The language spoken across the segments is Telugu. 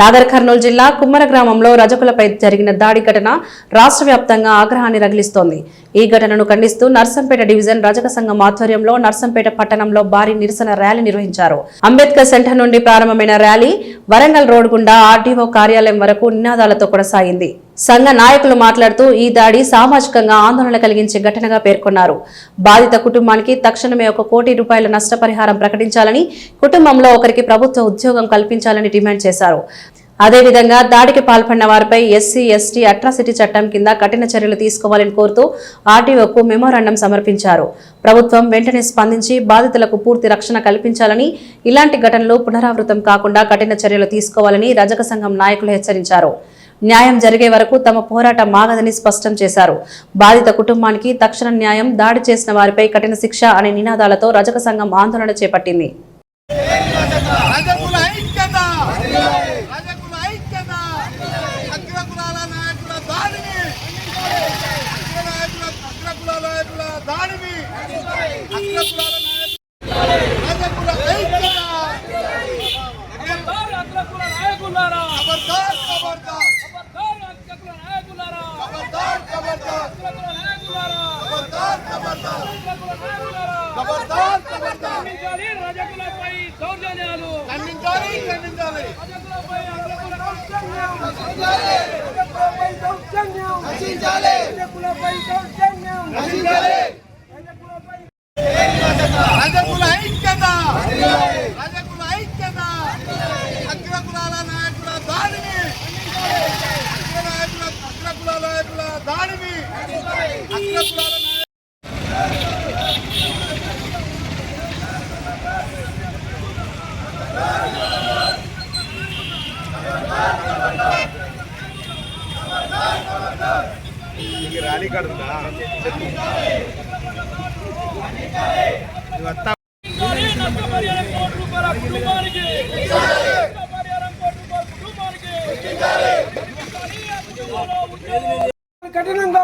నాగర్ కర్నూలు జిల్లా కుమ్మర గ్రామంలో రజకులపై జరిగిన దాడి ఘటన రాష్ట్ర వ్యాప్తంగా ఆగ్రహాన్ని రగిలిస్తోంది. ఈ ఘటనను ఖండిస్తూ నర్సంపేట డివిజన్ రజక సంఘం ఆధ్వర్యంలో నర్సంపేట పట్టణంలో భారీ నిరసన ర్యాలీ నిర్వహించారు. అంబేద్కర్ సెంటర్ నుండి ప్రారంభమైన ర్యాలీ వరంగల్ రోడ్ గుండా ఆర్డీఓ కార్యాలయం వరకు నినాదాలతో కొనసాగింది. సంఘ నాయకులు మాట్లాడుతూ ఈ దాడి సామాజికంగా ఆందోళన కలిగించే ఘటనగా పేర్కొన్నారు. బాధిత కుటుంబానికి తక్షణమే 1 కోటి రూపాయల నష్టపరిహారం ప్రకటించాలని, కుటుంబంలో ఒకరికి ప్రభుత్వ ఉద్యోగం కల్పించాలని డిమాండ్ చేశారు. అదేవిధంగా దాడికి పాల్పడిన వారిపై ఎస్సీ, ఎస్టీ అట్రాసిటీ చట్టం కింద కఠిన చర్యలు తీసుకోవాలని కోరుతూ ఆర్టీఓకు మెమోరాండం సమర్పించారు. ప్రభుత్వం వెంటనే స్పందించి బాధితులకు పూర్తి రక్షణ కల్పించాలని, ఇలాంటి ఘటనలు పునరావృతం కాకుండా కఠిన చర్యలు తీసుకోవాలని రజక సంఘం నాయకులు హెచ్చరించారు. న్యాయం జరిగే వరకు తమ పోరాటం ఆగదని స్పష్టం చేశారు. బాధిత కుటుంబానికి తక్షణ న్యాయం, దాడి చేసిన వారిపై కఠిన శిక్ష అనే నినాదాలతో రజక సంఘం ఆందోళన చేపట్టింది. ర్యాలీ కడుతుందా కఠినంగా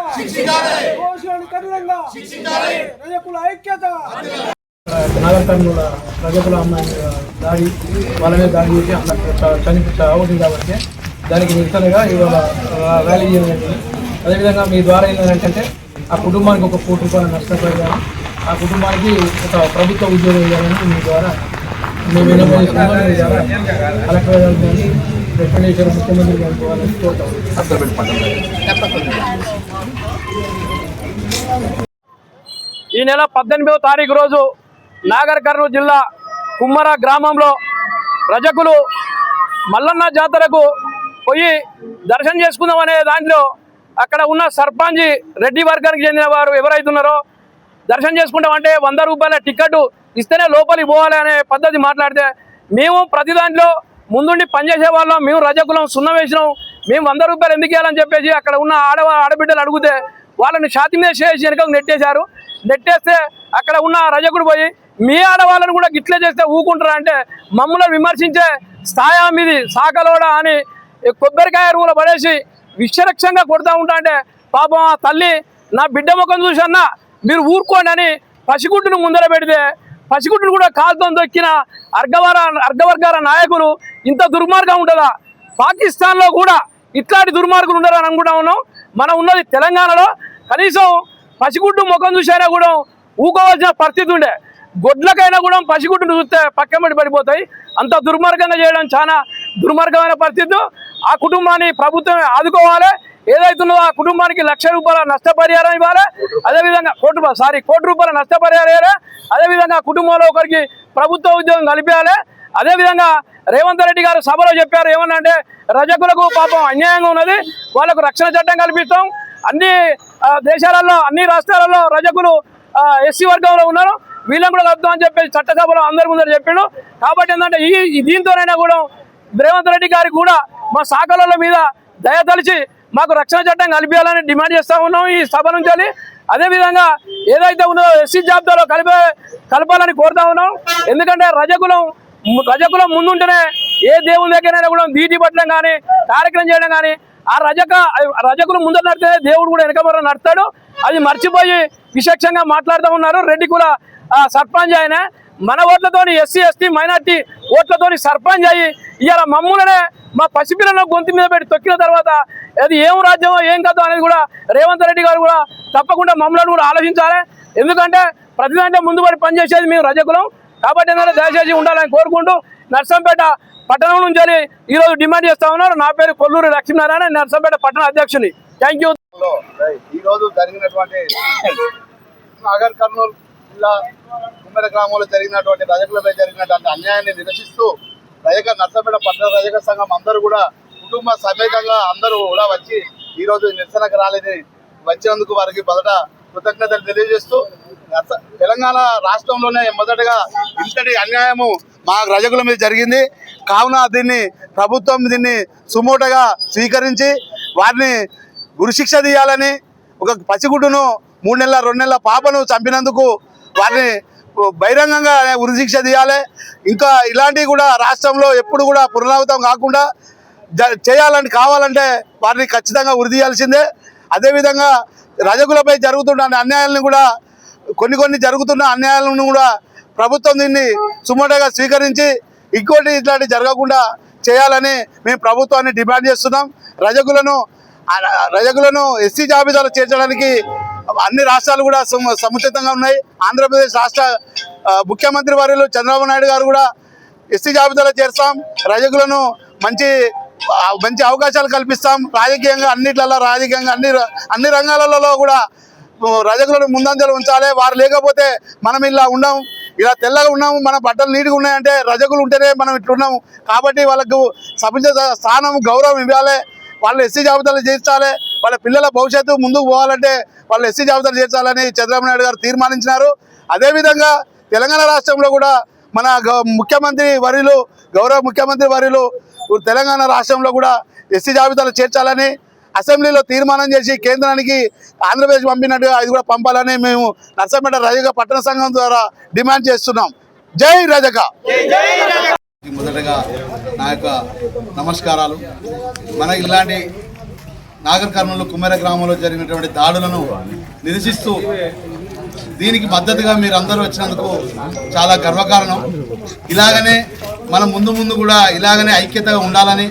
రజకుల ఐక్యత. నాగర్ కర్నూలు రజకుల అమ్మాయి దాడి, వాళ్ళ మీద దాడి చేసి చనిపోతుంది కాబట్టి దానికి నిరసనగా ఇవాళ ర్యాలీ చేయడం. అదేవిధంగా మీ ద్వారా ఏంటంటే ఆ కుటుంబానికి 1 కోటి రూపాయల నష్టపరిహారం, ఆ కుటుంబానికి ఒక ప్రభుత్వ ఉద్యోగం ఇవ్వాలని మీ ద్వారా మేము విన్నవిస్తున్నాం. కలెక్టర్ గారు కానీ రికమెండేషన్ ముఖ్యమంత్రి గారికి వాళ్ళని కోరుతాం. ఈ నెల 18వ తారీఖు రోజు నాగర్ కర్నూలు జిల్లా కుమ్మర గ్రామంలో రజకులు మల్లన్న జాతరకు పోయి దర్శనం చేసుకుందామనే దాంట్లో అక్కడ ఉన్న సర్పంచ్ రెడ్డి వర్గానికి చెందిన వారు ఎవరైతున్నారో దర్శనం చేసుకుంటామంటే 100 రూపాయల టికెట్ ఇస్తేనే లోపలికి పోవాలి అనే పద్ధతి మాట్లాడితే, మేము ప్రతి దాంట్లో ముందుండి పనిచేసే వాళ్ళం, మేము రజకులం, సున్నం వేసినాం, మేము 100 రూపాయలు ఎందుకు ఇవ్వాలని చెప్పేసి అక్కడ ఉన్న ఆడబిడ్డలు అడిగితే వాళ్ళని ఛాతీ మీద చేసి వెనుకకు నెట్టేశారు. నెట్టేస్తే అక్కడ ఉన్న రజకుడు పోయి మీ ఆడవాళ్ళని కూడా గిట్లే చేస్తే ఊకుంటారా అంటే, మమ్మల్ని విమర్శించే స్థాయి మీది సాకలోడా అని కొబ్బరికాయ రూములో పడేసి విశ్వరక్షంగా కొడతా ఉంటా అంటే, పాపం ఆ తల్లి నా బిడ్డ ముఖం చూసన్నా మీరు అని పసిగుడ్డును ముందర పెడితే, పసిగుడ్డును కూడా కాలుతో దొక్కిన అర్గవర్గాల నాయకులు ఇంత దుర్మార్గం ఉంటుందా? పాకిస్తాన్లో కూడా ఇట్లాంటి దుర్మార్గులు ఉండరు అని అనుకుంటా ఉన్నాం. మనం ఉన్నది తెలంగాణలో, కనీసం పసిగుడ్డు ముఖం చూసైనా కూడా ఊకోవాల్సిన పరిస్థితి ఉండే. గొడ్లకైనా కూడా పసిగుడ్డును చూస్తే పక్కమడి పడిపోతాయి. అంత దుర్మార్గంగా చేయడం చాలా దుర్మార్గమైన పరిస్థితి. ఆ కుటుంబాన్ని ప్రభుత్వమే ఆదుకోవాలి. ఏదైతుందో ఆ కుటుంబానికి 1,00,000 రూపాయల నష్టపరిహారం ఇవ్వాలి. అదేవిధంగా కోటి రూపాయల నష్టపరిహారం ఇవ్వాలి. అదేవిధంగా కుటుంబంలో ఒకరికి ప్రభుత్వ ఉద్యోగం కల్పించాలి. అదేవిధంగా రేవంత్ రెడ్డి గారు సభలో చెప్పారు ఏమన్నంటే, రజకులకు పాపం అన్యాయంగా ఉన్నది, వాళ్ళకు రక్షణ చట్టం కల్పిస్తాం. అన్ని దేశాలలో, అన్ని రాష్ట్రాలలో రజకులు ఎస్సీ వర్గంలో ఉన్నారు, వీళ్ళని కూడా కలుపుతామని చెప్పేసి చట్టసభలో అందరి ముందర చెప్పిండు. కాబట్టి ఏంటంటే ఈ దీంతోనైనా కూడా రేవంత్ రెడ్డి గారికి కూడా మా శాఖల మీద దయతలిచి మాకు రక్షణ చట్టం కల్పించాలని డిమాండ్ చేస్తూ ఉన్నాం ఈ సభ నుంచి. అదేవిధంగా ఏదైతే ఉన్నదో ఎస్సీ జాబితాలో కలపాలని కోరుతా ఉన్నాం. ఎందుకంటే రజకులం ముందుంటేనే ఏ దేవుని దగ్గరైనా కూడా దీటి పట్టడం కానీ, కార్యక్రమం చేయడం కానీ, ఆ రజకులు ముందర నడితే దేవుడు కూడా వెనకబర నడతాడు. అది మర్చిపోయి విశేషంగా మాట్లాడుతూ ఉన్నారు రెడ్డి కుల సర్పంచ్ ఆయన. మన ఓట్లతోని ఎస్సీ ఎస్టీ మైనార్టీ ఓట్లతోని సర్పంచ్ అయ్యి ఇవాళ మమ్మల్నే మా పసిపిల్లలను గొంతు మీద పెట్టి తొక్కిన తర్వాత అది ఏం రాజ్యమో ఏం కదో అనేది కూడా రేవంత్ రెడ్డి గారు కూడా తప్పకుండా మమ్మల్ని కూడా ఆలోచించాలి. ఎందుకంటే ప్రతిదాంట్లో ముందు పడి పనిచేసేది మేము రజకులం కాబట్టి ఏంటంటే దయచేసి ఉండాలని కోరుకుంటూ నర్సంపేట పట్టణం నుంచి ఈరోజు డిమాండ్ చేస్తా ఉన్నారు. నా పేరు కొల్లూరి లక్ష్మీనారాయణ, నర్సంపేట పట్టణ అధ్యక్షుని. Thank you. ఈరోజు జరిగినటువంటి నాగర్ కర్నూలు జిల్లా కుమ్మర గ్రామంలో జరిగినటువంటి రజకులపై జరిగినటువంటి అన్యాయాన్ని నిరసిస్తూ నర్సంపేట పట్టణ రజక సంఘం అందరూ కూడా కుటుంబ సమేతంగా అందరూ కూడా వచ్చి ఈరోజు నిరసనకు రాలేని వచ్చినందుకు వారికి మొదట కృతజ్ఞతలు తెలియజేస్తూ తెలంగాణ రాష్ట్రంలోనే మొదటగా ఇంతటి అన్యాయము మా రజకుల మీద జరిగింది కావున ప్రభుత్వం దీన్ని సుమోటగా స్వీకరించి వారిని గురుశిక్ష తీయాలని, ఒక పసిగుడ్డును 3 నెలల 2 నెలల పాపను చంపినందుకు వారిని బహిరంగంగా ఉరిశిక్ష తీయాలి. ఇంకా ఇలాంటివి కూడా రాష్ట్రంలో ఎప్పుడు కూడా పునరావృతం కాకుండా కావాలంటే వారిని ఖచ్చితంగా ఉరి తీయాల్సిందే. అదేవిధంగా రజకులపై జరుగుతున్న అన్యాయాలను కూడా కొన్ని జరుగుతున్న అన్యాయాలను కూడా ప్రభుత్వం దీన్ని సుమోటగా స్వీకరించి ఇంకోటి ఇట్లాంటివి జరగకుండా చేయాలని మేము ప్రభుత్వాన్ని డిమాండ్ చేస్తున్నాం. రజకులను ఎస్సీ జాబితాలో చేర్చడానికి అన్ని రాష్ట్రాలు కూడా సముచితంగా ఉన్నాయి. ఆంధ్రప్రదేశ్ రాష్ట్ర ముఖ్యమంత్రి వర్యులు చంద్రబాబు నాయుడు గారు కూడా ఎస్సీ జాబితాలో చేర్చాం, రజకులను మంచి అవకాశాలు కల్పిస్తాం. రాజకీయంగా అన్ని రంగాలలో కూడా రజకులను ముందంజలు ఉంచాలి. వారు లేకపోతే మనం ఇలా ఉన్నాం, ఇలా తెల్లగా ఉన్నాము, మన బట్టలు నీట్గా ఉన్నాయంటే రజకులు ఉంటేనే మనం ఇట్లున్నాము. కాబట్టి వాళ్ళకు సముచిత స్థానం గౌరవం ఇవ్వాలి. వాళ్ళు ఎస్సీ జాబితాలు చేర్చాలి. వాళ్ళ పిల్లల భవిష్యత్తు ముందుకు పోవాలంటే వాళ్ళు ఎస్సీ జాబితాలు చేర్చాలని చంద్రబాబు నాయుడు గారు తీర్మానించినారు. అదేవిధంగా తెలంగాణ రాష్ట్రంలో కూడా మన గౌరవ ముఖ్యమంత్రి వర్యులు తెలంగాణ రాష్ట్రంలో కూడా ఎస్సీ జాబితాలు చేర్చాలని అసెంబ్లీలో తీర్మానం చేసి కేంద్రానికి ఆంధ్రప్రదేశ్ పంపినట్టుగా అది కూడా పంపాలని మేము నర్సంపేట రజక పట్టణ సంఘం ద్వారా డిమాండ్ చేస్తున్నాం. జై రజక. మొదటగా నా యొక్క నమస్కారాలు. మన ఇలాంటి నాగర్ కర్నూలు కుమ్మర గ్రామంలో జరిగినటువంటి దాడులను నిరసిస్తూ దీనికి మద్దతుగా మీరు అందరూ వచ్చినందుకు చాలా గర్వకారణం. ఇలాగనే మనం ముందు కూడా ఇలాగనే ఐక్యతగా ఉండాలని